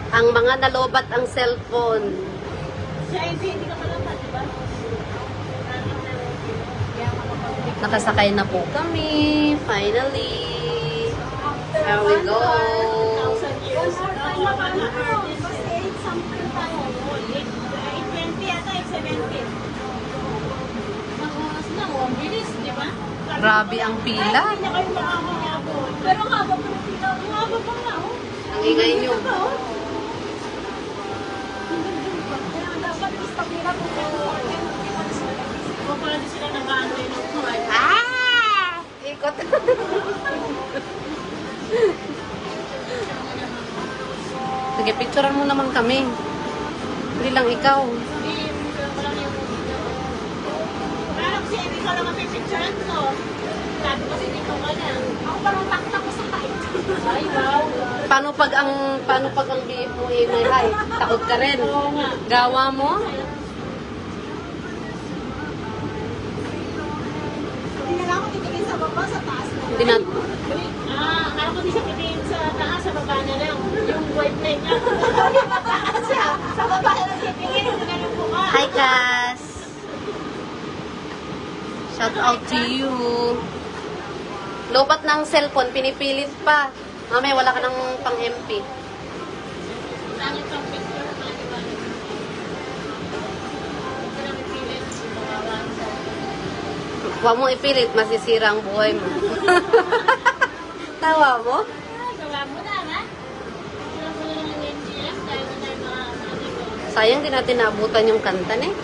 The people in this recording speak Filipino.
Ang mga nalobat ang cellphone. Siya, hindi ka pala di ba? Nakasakay na po kami. Finally. There we go. 1,000 years. Something tayo. 820 ata, 870. Nakakas na, ang bilis, di ba? Grabe ang pila. Hindi na kayo makakayabot. Pero ang haba pa ng pila. Ang haba pa nga, oh. Ang ingay nyo. Dapat gusto nila kung pala di sila nag-aantay ng kuhay. Ikot. Sige, picturean mo naman kami. Hindi lang ikaw. Parang kasi hindi ka lang mapipicturean ko. Sabi kasi dito ka na. Ako parang taktak ko sa height. Ay, wow. Paano pag ang BF mo ay may height? Takot ka rin. Gawa mo? Hindi na lang ako titigil sa baba, sa taas na. Hindi na. Akala ko di siya titigil sa taas, sa baba na lang. Yung white line niya. Sa baba na lang titigil. Ganun po ka. Hi, Cass. Shout out to you. Lobat ng cellphone, pinipilit pa. Mamaya wala ka ng pang-MP. Langit ang picture na, di ba? Huwag ka namin pilit. Huwag mo ipilit, masisira ang buhay mo. Tawa mo? Gawa mo na, ha? Gawa mo na lang yung NGF dahil na tayo mga Sayang din natin naabutan yung kanta, eh.